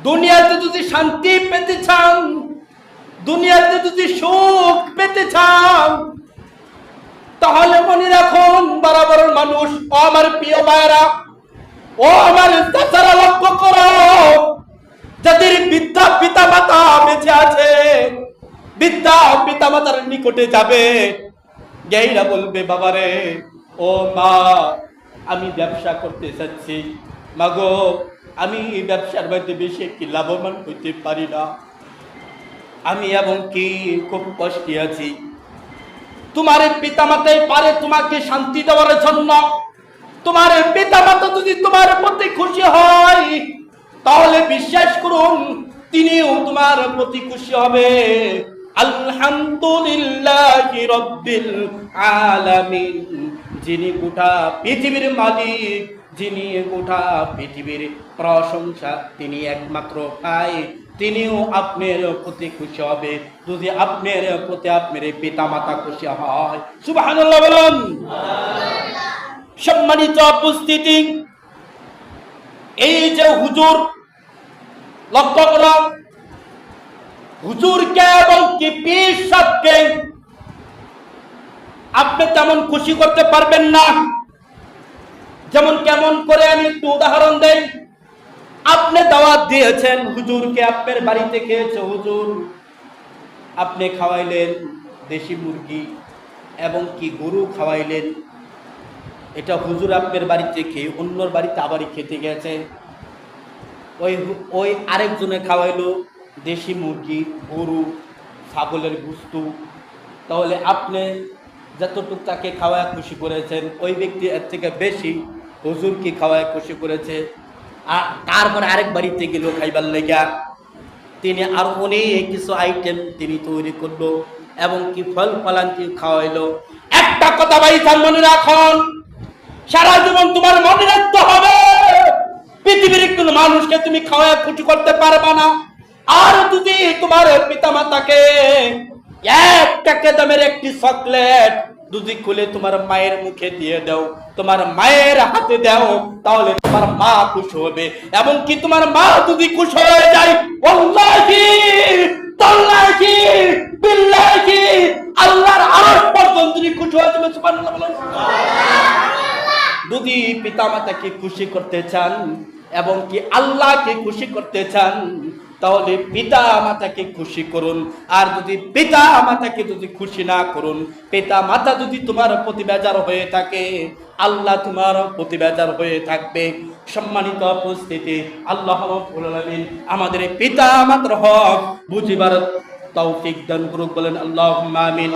দুনিয়াতে যদি শান্তি পেতে চান, দুনিয়াতে যদি সুখ পেতে চান, তাহলে মনে রাখুন বরাবর মানুষ, ও আমার প্রিয় ভাইরা, ও আমার চাচারা, লক্ষ্য করো, যাদের বৃদ্ধা পিতা মাতা বেঁচে আছে, বৃদ্ধা পিতা মাতার নিকটে যাবে, গেইরা বলবে, বাবারে, ও মা, আমি ব্যবসা করতে চাচ্ছি, মাগো, আমি ব্যবসার মধ্যে বেশি একটি লাভবান হইতে পারি না, আমি এবং কি খুব কষ্টে আছি। তোমার পিতা মাতাই পারে তোমাকে শান্তি দেওয়ার জন্য। তোমার পিতা মাতা যদি তোমার প্রতি খুশি হয়, তাহলে বিশ্বাস করুন তিনিও তোমার প্রতি খুশি হবে। আলহামদুলিল্লাহি রাব্বিল আলামিন, যিনি গোটা পৃথিবীর মালিক, যিনি গোটা পৃথিবীর প্রশংসা তিনি একমাত্র পায়, তিনিও আপনার প্রতি খুশি হবে যদি আপনার প্রতি আপনার পিতা মাতা খুশি হয়। সুবহানাল্লাহ বলুন। সম্মানিত উপস্থিতি, এই যে হুজুর, লক্ষ্য করো, হুজুরকে এবং কি পীর সাহেবকে আপনি তেমন খুশি করতে পারবেন না। যেমন কেমন করে আমি একটু উদাহরণ দেই। আপনি দাওয়াত দিয়েছেন হুজুরকে, আপনার বাড়িতে খেয়েছে হুজুর, আপনি খাওয়াইলেন দেশি মুরগি এবং কি গরু খাওয়াইলেন, এটা হুজুর আপনার বাড়িতে খেয়ে অন্যর বাড়িতে আবারই খেতে গেছে। ওই আরেকজনে খাওয়াইলো দেশি মুরগি, গরু, ছাগলের গোশত। তাহলে আপনি যতটুকু তাকে খাওয়ায় খুশি করেছেন, ওই ব্যক্তি এর থেকে বেশি হুজুরকে খাওয়ায় খুশি করেছে। আর তারপরে আরেক বাড়িতে গেল খাইবার লেগা, তিনি আর অনেক কিছু আইটেম তিনি তৈরি করলো এবং কি ফল ফলান্তি খাওয়াইলো। একটা কথা ভাই মনে রাখুন, সারা জীবন তোমার মনে রাখতে হবে, পৃথিবীর কোনো মানুষকে তুমি খাওয়ায় খুশি করতে পারবা না। আর যদি তোমার পিতা মাতাকে এক টাকা দামের একটি চকলেট যদি খুলে তোমার মায়ের মুখে দিয়ে দাও, তোমার মায়ের হাতে দাও, তাহলে তোমার মা খুশি হবে। এবং কি তোমার মা যদি খুশি হয়ে যায়, ওয়াল্লাহি তাল্লাহি বিল্লাহি, আল্লাহর আরশ পর্যন্ত তুমি খুশি হয়ে যাবে। সুবহানাল্লাহ বলুন। যদি পিতা মাতাকে খুশি করতে চান এবং কি আল্লাহকে খুশি করতে চান, তাহলে পিতা মাতাকে খুশি করুন। আর যদি পিতা মাতাকে যদি খুশি না করুন, পিতা মাতা যদি তোমার প্রতি বেজার হয়ে থাকে, আল্লাহ তোমার প্রতি বেজার হয়ে থাকবে। সম্মানিত উপস্থিতি, আল্লাহ রাব্বুল আলামিন আমাদের পিতা মাতার হক বুঝিবার তৌফিক দান করুক, বলেন আল্লাহুম্মা আমিন।